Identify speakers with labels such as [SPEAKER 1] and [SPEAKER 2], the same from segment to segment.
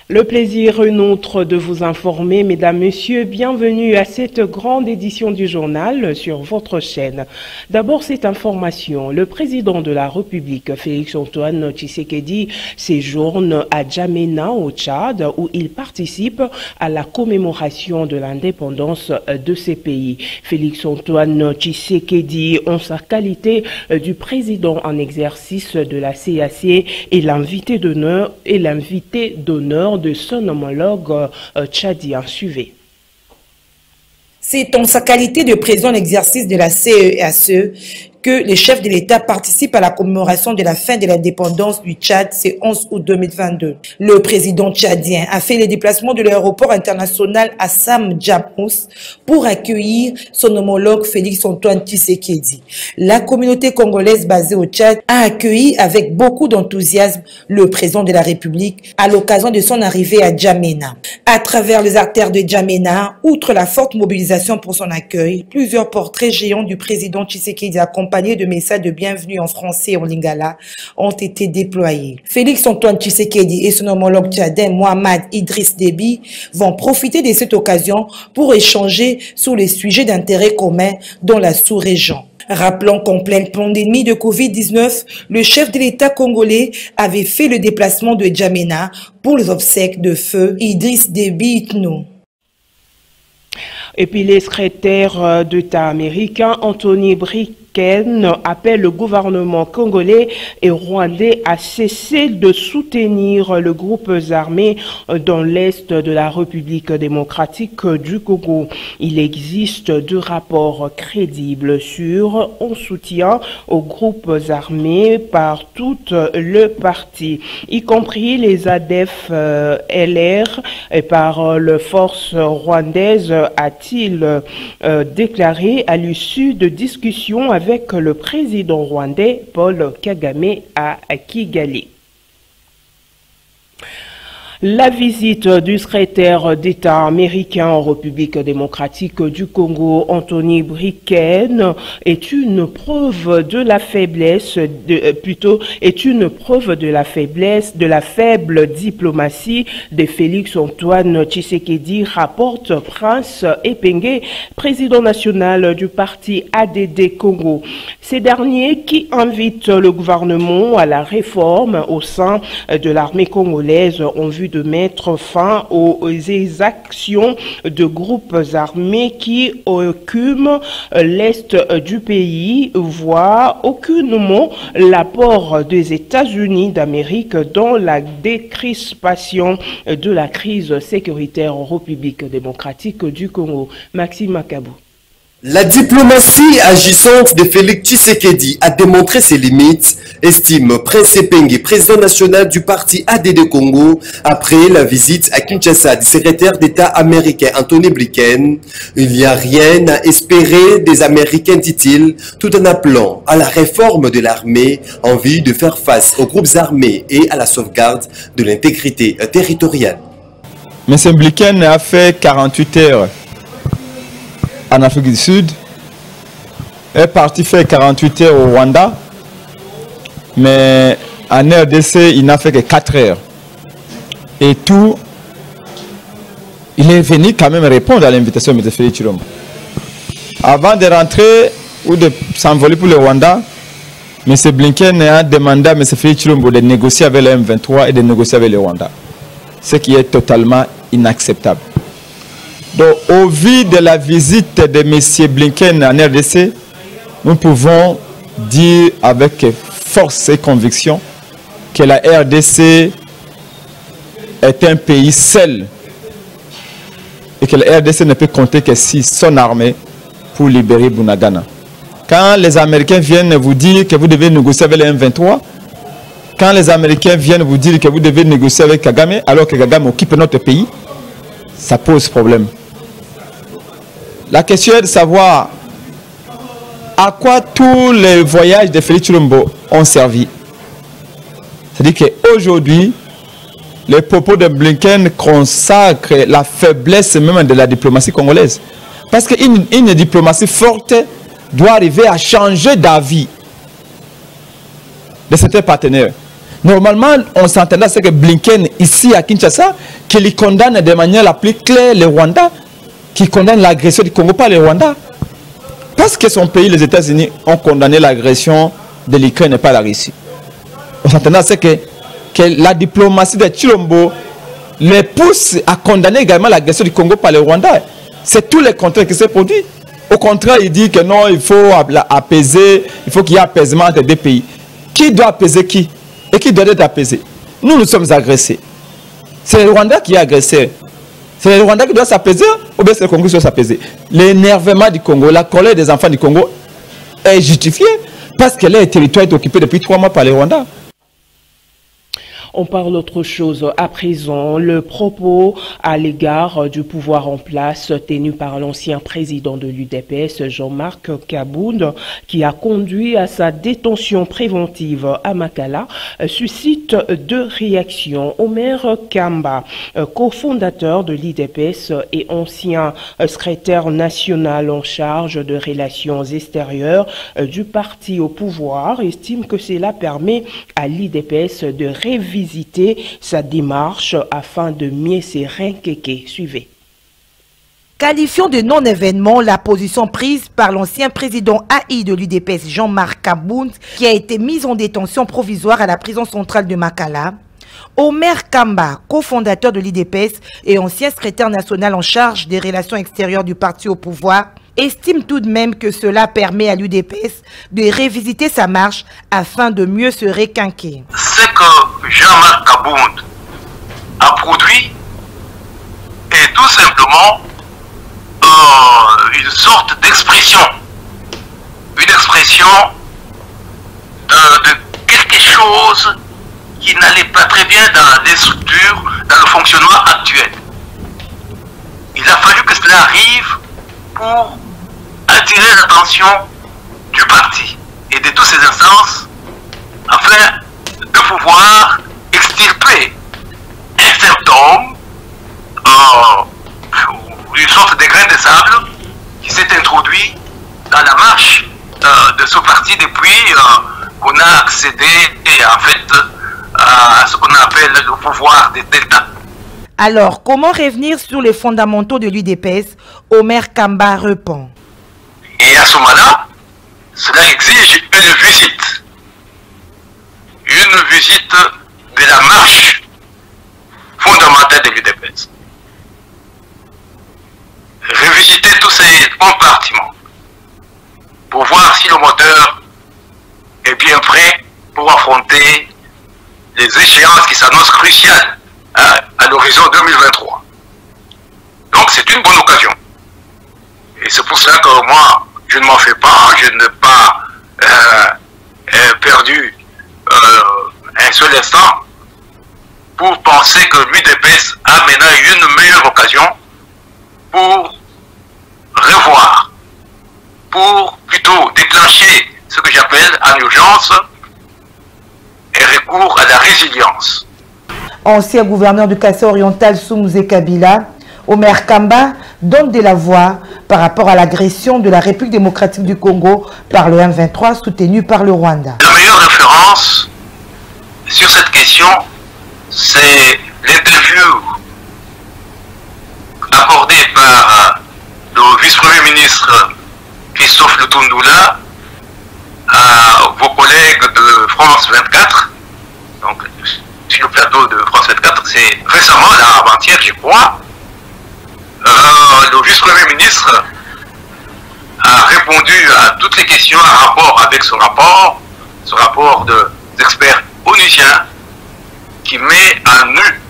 [SPEAKER 1] Le plaisir est nôtre de vous informer, mesdames, messieurs, bienvenue à cette grande édition du journal sur votre chaîne. D'abord, cette information, le président de la République, Félix-Antoine Tshisekedi, séjourne à Djamena au Tchad où il participe à la commémoration de l'indépendance de ces pays. Félix-Antoine Tshisekedi, en sa qualité du président en exercice de la CAC, est l'invité d'honneur de son homologue tchadien. Suivez.
[SPEAKER 2] C'est en sa qualité de président en exercice de la CEACE que les chefs de l'État participent à la commémoration de la fin de l'indépendance du Tchad, c'est 11 août 2022. Le président tchadien a fait le déplacement de l'aéroport international Assam Djamous pour accueillir son homologue Félix-Antoine Tshisekedi. La communauté congolaise basée au Tchad a accueilli avec beaucoup d'enthousiasme le président de la République à l'occasion de son arrivée à Djamena. À travers les artères de Djamena, outre la forte mobilisation pour son accueil, plusieurs portraits géants du président Tshisekedi accompagnés de messages de bienvenue en français et en lingala ont été déployés. Félix-Antoine Tshisekedi et son homologue tchadien Mohamed Idriss Déby vont profiter de cette occasion pour échanger sur les sujets d'intérêt commun dans la sous-région. Rappelons qu'en pleine pandémie de Covid-19, le chef de l'État congolais avait fait le déplacement de Djamena pour les obsèques de feu Idriss Déby Itno.
[SPEAKER 1] Et puis les secrétaires d'État américains, Anthony Blinken, appelle le gouvernement congolais et rwandais à cesser de soutenir le groupe armé dans l'est de la République démocratique du Congo. Il existe deux rapports crédibles sur un soutien aux groupes armés par tout le parti, y compris les ADF LR et par les forces rwandaises, a-t-il déclaré à l'issue de discussions avec le président rwandais Paul Kagame à Kigali. La visite du secrétaire d'État américain en République démocratique du Congo, Anthony Blinken, est une preuve de la faiblesse, de la faible diplomatie de Félix-Antoine Tshisekedi, rapporte Prince Epenge, président national du parti ADD Congo. Ces derniers qui invitent le gouvernement à la réforme au sein de l'armée congolaise en vue de mettre fin aux exactions de groupes armés qui occupent l'est du pays, voient aucunement l'apport des États-Unis d'Amérique dans la décrispation de la crise sécuritaire en République démocratique du Congo. Maxime Makabou.
[SPEAKER 3] La diplomatie agissante de Félix Tshisekedi a démontré ses limites, estime Prince Epenge, président national du parti ADD Congo, après la visite à Kinshasa du secrétaire d'État américain Anthony Blinken. Il n'y a rien à espérer des Américains, dit-il, tout en appelant à la réforme de l'armée en vue de faire face aux groupes armés et à la sauvegarde de l'intégrité territoriale.
[SPEAKER 4] M. Blinken a fait 48 heures en Afrique du Sud, est parti faire 48 heures au Rwanda, mais en RDC, il n'a fait que 4 heures. Et tout, il est venu quand même répondre à l'invitation de M. Félix Tshilombo. Avant de rentrer ou de s'envoler pour le Rwanda, M. Blinken a demandé à M. Félix Tshilombo de négocier avec le M23 et de négocier avec le Rwanda, ce qui est totalement inacceptable. Donc, au vu de la visite de M. Blinken en RDC, nous pouvons dire avec force et conviction que la RDC est un pays seul et que la RDC ne peut compter que sur son armée pour libérer Bunagana. Quand les Américains viennent vous dire que vous devez négocier avec le M23, quand les Américains viennent vous dire que vous devez négocier avec Kagame, alors que Kagame occupe notre pays, ça pose problème. La question est de savoir à quoi tous les voyages de Félix Tshilombo ont servi. C'est-à-dire qu'aujourd'hui, les propos de Blinken consacrent la faiblesse même de la diplomatie congolaise. Parce qu'une diplomatie forte doit arriver à changer d'avis de certains partenaires. Normalement, on s'entendait à ce que Blinken, ici à Kinshasa, qu'il condamne de manière la plus claire le Rwanda, qui condamne l'agression du Congo par le Rwanda. Parce que son pays, les États-Unis, ont condamné l'agression de l'Ukraine et pas la Russie. On s'entendait à ce que la diplomatie de Chilombo les pousse à condamner également l'agression du Congo par le Rwanda. C'est tout le contraire qui s'est produit. Au contraire, il dit que non, il faut apaiser, il faut qu'il y ait apaisement entre deux pays. Qui doit apaiser qui? Et qui doit être apaisé? Nous sommes agressés. C'est le Rwanda qui est agressé. C'est le Rwanda qui doit s'apaiser ou bien c'est le Congo qui doit s'apaiser? L'énervement du Congo, la colère des enfants du Congo est justifiée parce que leur territoire est occupé depuis 3 mois par le Rwanda.
[SPEAKER 1] On parle autre chose à présent. Le propos à l'égard du pouvoir en place tenu par l'ancien président de l'UDPS, Jean-Marc Kabound, qui a conduit à sa détention préventive à Makala, suscite 2 réactions. Omer Kamba, cofondateur de l'UDPS et ancien secrétaire national en charge de relations extérieures du parti au pouvoir, estime que cela permet à l'UDPS de réviser sa démarche afin de mieux se renquéquer. Suivez.
[SPEAKER 2] Qualifiant de non-événement la position prise par l'ancien président AI de l'UDPS Jean-Marc Kabound, qui a été mis en détention provisoire à la prison centrale de Makala, Omer Kamba, cofondateur de l'UDPS et ancien secrétaire national en charge des relations extérieures du parti au pouvoir, estime tout de même que cela permet à l'UDPS de révisiter sa marche afin de mieux se requinquer.
[SPEAKER 5] Ce que Jean-Marc Kabound a produit est tout simplement une sorte d'expression. Une expression de quelque chose qui n'allait pas très bien dans les structures, dans le fonctionnement actuel. Il a fallu que cela arrive pour attirer l'attention du parti et de toutes ses instances afin de pouvoir extirper un symptôme, une sorte de grain de sable qui s'est introduit dans la marche de ce parti depuis qu'on a accédé en fait à ce qu'on appelle le pouvoir des Delta.
[SPEAKER 2] Alors, comment revenir sur les fondamentaux de l'UDPS? Omer Kamba répond.
[SPEAKER 5] Et à ce moment-là, cela exige une visite. Une visite de la marche fondamentale de l'UDPS. Revisiter tous ces compartiments pour voir si le moteur est bien prêt pour affronter les échéances qui s'annoncent cruciales à l'horizon 2023. Donc c'est une bonne occasion. Et c'est pour cela que moi, je ne m'en fais pas, je n'ai pas perdu un seul instant pour penser que l'UDPS a maintenant une meilleure occasion pour revoir, pour plutôt déclencher ce que j'appelle en urgence un recours à la résilience.
[SPEAKER 2] Ancien gouverneur du Kassai oriental Soumouze Kabila, Omer Kamba donne de la voix par rapport à l'agression de la République démocratique du Congo par le M23 soutenu par le Rwanda.
[SPEAKER 5] La meilleure référence sur cette question, c'est l'interview accordée par le vice-premier ministre Christophe Lutundula à vos collègues de France 24, donc sur le plateau de France 24, c'est récemment, là, avant-hier, je crois, le vice-premier ministre a répondu à toutes les questions en rapport avec ce rapport d'experts onusiens qui met en nu,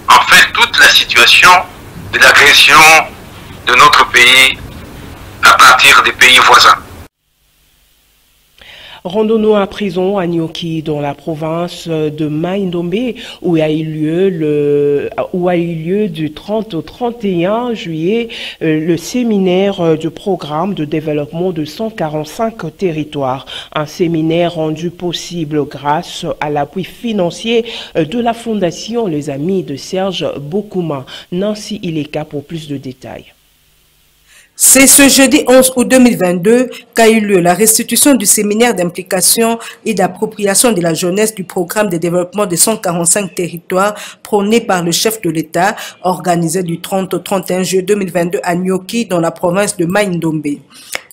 [SPEAKER 5] en fait, toute la situation de l'agression de notre pays à partir des pays voisins.
[SPEAKER 1] Rendons-nous à présent à Nyoki, dans la province de Mai-Ndombe, où a eu lieu du 30 au 31 juillet le séminaire du programme de développement de 145 territoires. Un séminaire rendu possible grâce à l'appui financier de la Fondation Les Amis de Serge Bokouma. Nancy Ileka pour plus de détails.
[SPEAKER 2] C'est ce jeudi 11 août 2022 qu'a eu lieu la restitution du séminaire d'implication et d'appropriation de la jeunesse du programme de développement de 145 territoires prôné par le chef de l'État, organisé du 30 au 31 juillet 2022 à Nyoki dans la province de Mai-Ndombe.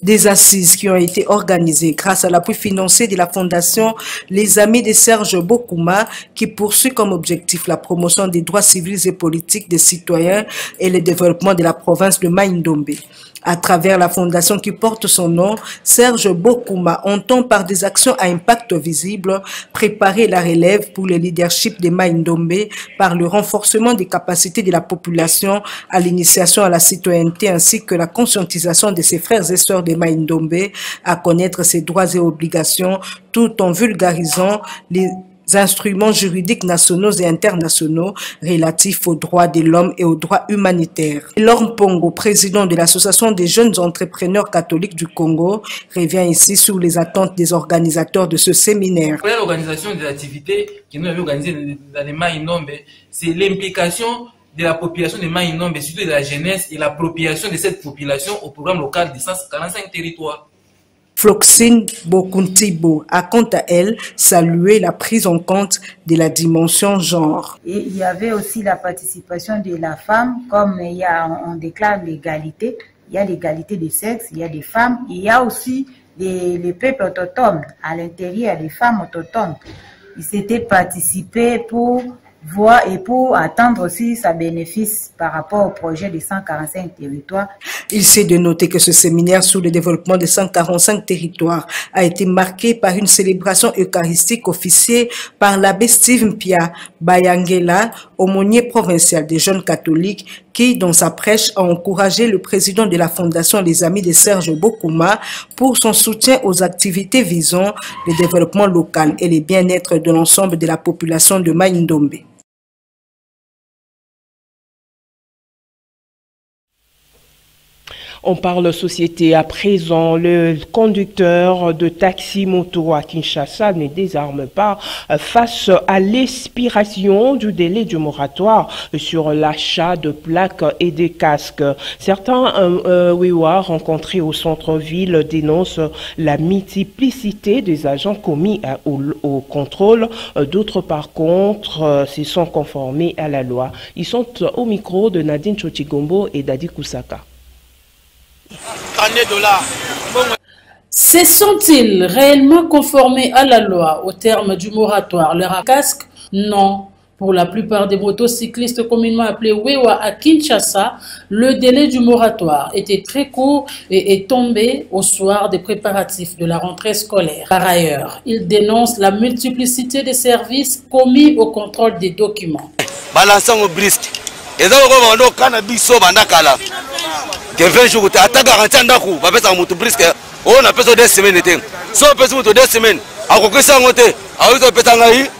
[SPEAKER 2] Des assises qui ont été organisées grâce à l'appui financier de la Fondation Les Amis de Serge Bokuma qui poursuit comme objectif la promotion des droits civils et politiques des citoyens et le développement de la province de Mai-Ndombe. À travers la fondation qui porte son nom, Serge Bokuma entend par des actions à impact visible préparer la relève pour le leadership de Mai-Ndombe par le renforcement des capacités de la population à l'initiation à la citoyenneté ainsi que la conscientisation de ses frères et sœurs de Mai-Ndombe à connaître ses droits et obligations tout en vulgarisant les instruments juridiques nationaux et internationaux relatifs aux droits de l'homme et aux droits humanitaires. Lorne Pongo, président de l'Association des jeunes entrepreneurs catholiques du Congo, revient ici sur les attentes des organisateurs de ce séminaire.
[SPEAKER 6] L'organisation des activités que nous avons organisées dans les Mai-Ndombe, c'est l'implication de la population de Mai-Ndombe, surtout de la jeunesse, et l'appropriation de cette population au programme local de 145 territoires.
[SPEAKER 2] Floxine Bokuntibo a quant à elle salué la prise en compte de la dimension genre.
[SPEAKER 7] Et il y avait aussi la participation de la femme, comme on déclare l'égalité, il y a l'égalité des sexes, il y a des femmes, il y a aussi les peuples autochtones, à l'intérieur des femmes autochtones. Ils s'étaient participés pour voir et pour attendre aussi sa bénéfice par rapport au projet des 145 territoires.
[SPEAKER 2] Il s'est de noter que ce séminaire sur le développement des 145 territoires a été marqué par une célébration eucharistique officiée par l'abbé Steve Mpia Bayangela, aumônier provincial des jeunes catholiques, qui, dans sa prêche, a encouragé le président de la Fondation Les Amis de Serge Bokuma pour son soutien aux activités visant le développement local et le bien-être de l'ensemble de la population de Mai-Ndombe.
[SPEAKER 1] On parle société à présent. Le conducteur de taxi-moto à Kinshasa ne désarme pas face à l'expiration du délai du moratoire sur l'achat de plaques et de casques. Certains Wiwa rencontrés au centre-ville dénoncent la multiplicité des agents commis au contrôle. D'autres, par contre, se sont conformés à la loi. Ils sont au micro de Nadine Chochigombo et Dadi Kusaka.
[SPEAKER 8] Se sont-ils réellement conformés à la loi au terme du moratoire leur casque? Non. Pour la plupart des motocyclistes communément appelés Wewa à Kinshasa, le délai du moratoire était très court et est tombé au soir des préparatifs de la rentrée scolaire. Par ailleurs, ils dénoncent la multiplicité des services commis au contrôle des documents.
[SPEAKER 9] Balançant au brisque. Et donc, on a cannabis au bandakala. Que 20 jours, tu as garanti un coup, va faire un moto brisque. On a besoin de 2 semaines. Si on a besoin de 2 semaines, à quoi ça monte? À où tu peux t'engager?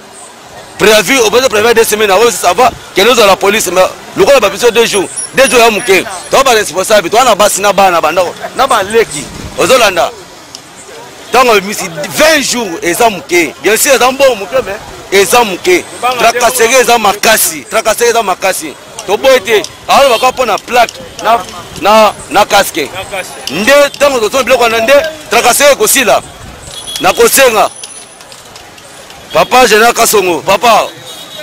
[SPEAKER 9] Prévu, au besoin de prévoir 2 semaines, avant ça va, que nous avons la police, mais le gars a besoin de 2 jours. 2 jours à mouquer. Tu as pas responsable, tu as un bassin à bas, n'a pas l'équipe. Aux Hollandais. Donc, 20 jours, et ça mouquer. Bien sûr, c'est un bon mouquet, mais et ça mouquer. Tracasser, ça makasi. Tracasser, ça makasi. Toboite, alors on va prendre la plaque na casque. Ndé tant que ton bloc on ndé tracasser aussi là. Na kosenga. Papa je na kasongo. Papa,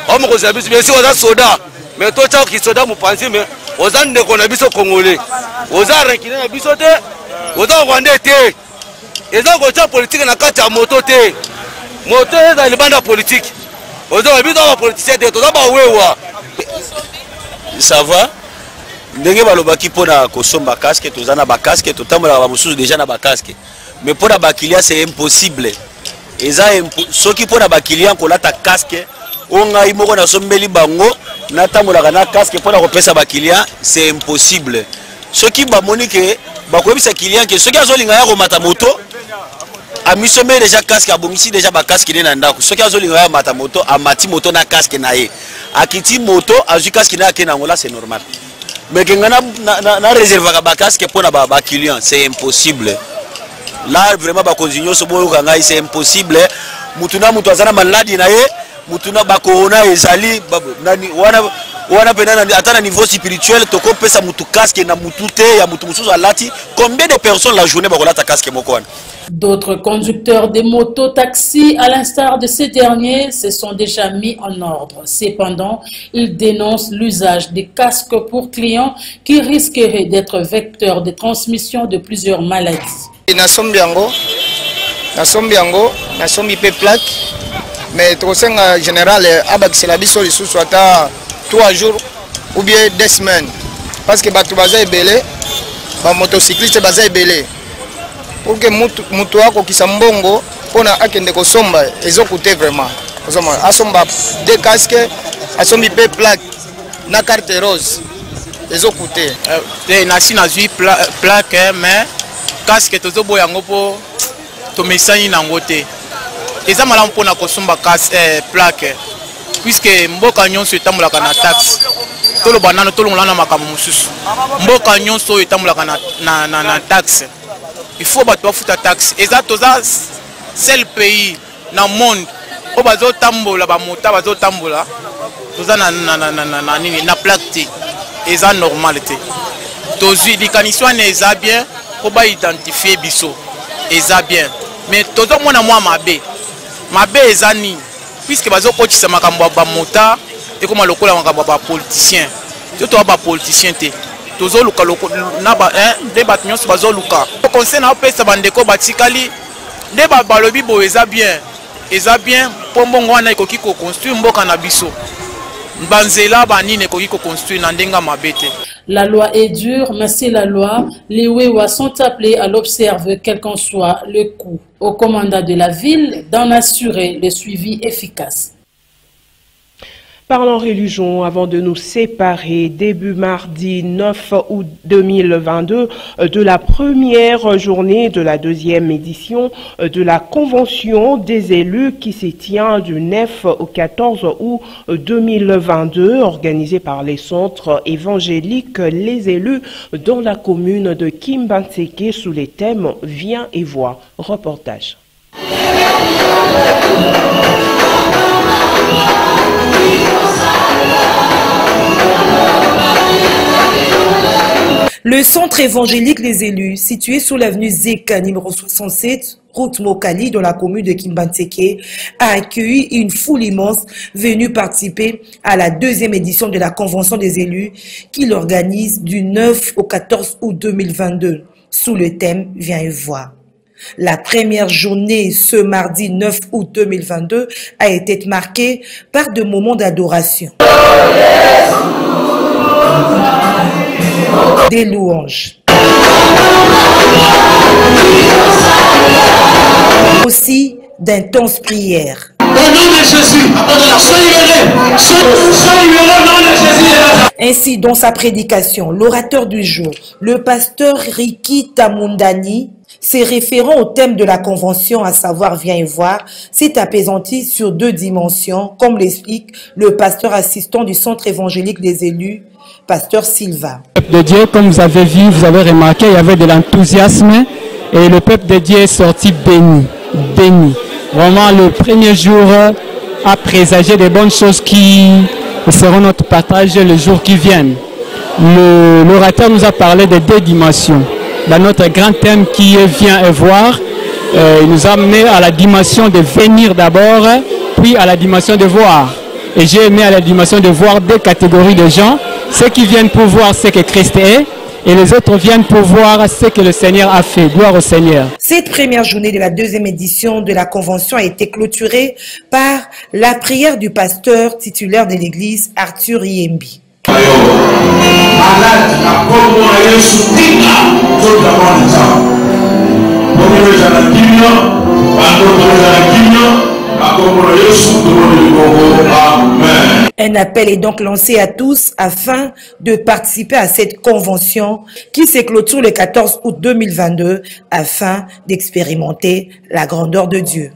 [SPEAKER 9] on me cause biso bien sûr on a soda. Mais toi tu qui soda mu penser mais on a ndé qu'on a biso congolais. On a renkina na biso te. On a rwandais te. Et donc on a politique na kati ya moto te. Moto est dans bande politique. On a biso na politicien te. To ba wewa. Ça va? Ndenge balobaki pona kosomba casque, tozana ba casque, totambola ba mususu déjà na ba casque. Mais pona ba client c'est impossible. Eza soki pona ba client kolata casque, onga imoko na sombeli bango, na tambola na casque pona kopesa ba client, c'est impossible. Soki ba monike ba koyebisa client que soki azolinga ya komata moto, amisombe déjà casque abongisi déjà ba casque ne na ndako. Soki azolinga ya mata moto, amati moto na casque na ye. Akiti moto azu casque na kena ngola c'est normal. Mais que na réserve ba casque pour na ba client c'est impossible. Là vraiment ba continuer so boyo kanga c'est impossible. Mutuna mutu azana maladi na ye, mutuna ba corona ezali nani wana wana pena ata na niveau spirituel tokopesa mutu casque na mutu te ya mutu mususu alati. Combien de personnes la journée bakolata casque moko wana?
[SPEAKER 8] D'autres conducteurs des motos-taxis, à l'instar de ces derniers, se sont déjà mis en ordre. Cependant, ils dénoncent l'usage des casques pour clients qui risqueraient d'être vecteurs de transmission de plusieurs maladies.
[SPEAKER 10] Nasombiango, plaque, mais trop en général, c'est la biso soit à 3 jours ou bien 2 semaines. Parce que batu baza ebele, ba motocycliste baza ebele. Pour que mutu wako kisambongo pona akende kosomba ezokute vraiment. Asomba 2 casques, asombi pe plaque na carte rose. Ezokute.
[SPEAKER 11] Nasi na zui plaque mais casque tozo boyango po to mesani nango te. Eza malamu pona kosomba plaque puisque mboka nyonso etambolaka na taxe. Tolo banano tolo ngolana makambo mususu. Mboka nyonso etambolaka na taxe. Il faut battre la taxe. Et ça, c'est le pays dans le monde où bazo tambola, ba mota bazo tambola, toza na plaque. Et ça normalité. Tozi di kaniswa ne za bien, pour ba identifier biso. Et ça bien. Mais tozo mona moi mabe ezani puisque bazo kotisa makambo ba mota et comme lokola makambo ba politicien. Toto ba politicien te. Tozo luka na ba débat nyonso bazo luka. Conseil na pesa bandeko batikali débat balobi bo eza bien pombongo wana ekoki ko construire mboka na biso. Banzela banine ekoki ko construire na ndenga mabete.
[SPEAKER 8] La loi est dure, mais c'est la loi. Les Wewa sont appelés à l'observer quel qu'en soit le coût. Au commandant de la ville d'en assurer le suivi efficace.
[SPEAKER 1] Parlons religion avant de nous séparer. Début mardi 9 août 2022 de la première journée de la deuxième édition de la Convention des élus qui se tient du 9 au 14 août 2022 organisée par les centres évangéliques Les élus dans la commune de Kimbantseke sous les thèmes Viens et vois. Reportage.
[SPEAKER 2] Le centre évangélique Les élus, situé sous l'avenue Zeka, numéro 67, route Mokali, dans la commune de Kimbantseke, a accueilli une foule immense venue participer à la deuxième édition de la Convention des élus qui l'organise du 9 au 14 août 2022, sous le thème Viens et vois. La première journée, ce mardi 9 août 2022, a été marquée par de moments d'adoration, des louanges, aussi d'intenses prières. Ainsi, dans sa prédication, l'orateur du jour, le pasteur Riki Tamundani, se référant au thème de la convention, à savoir Viens et voir, s'est apaisanti sur 2 dimensions, comme l'explique le pasteur assistant du centre évangélique des élus, pasteur Silva.
[SPEAKER 12] Le peuple de Dieu, comme vous avez vu, vous avez remarqué, il y avait de l'enthousiasme et le peuple de Dieu est sorti béni. Vraiment, le premier jour a présagé de bonnes choses qui seront notre partage le jour qui vient. L'orateur nous a parlé de 2 dimensions. Dans notre grand thème qui est Viens et voir, il nous a amené à la dimension de venir d'abord, puis à la dimension de voir. Et j'ai aimé à la dimension de voir 2 catégories de gens, ceux qui viennent pour voir ce que Christ est, et les autres viennent pour voir ce que le Seigneur a fait. Gloire au Seigneur.
[SPEAKER 2] Cette première journée de la deuxième édition de la Convention a été clôturée par la prière du pasteur titulaire de l'église, Arthur Yembi. Un appel est donc lancé à tous afin de participer à cette convention qui se clôture le 14 août 2022 afin d'expérimenter la grandeur de Dieu.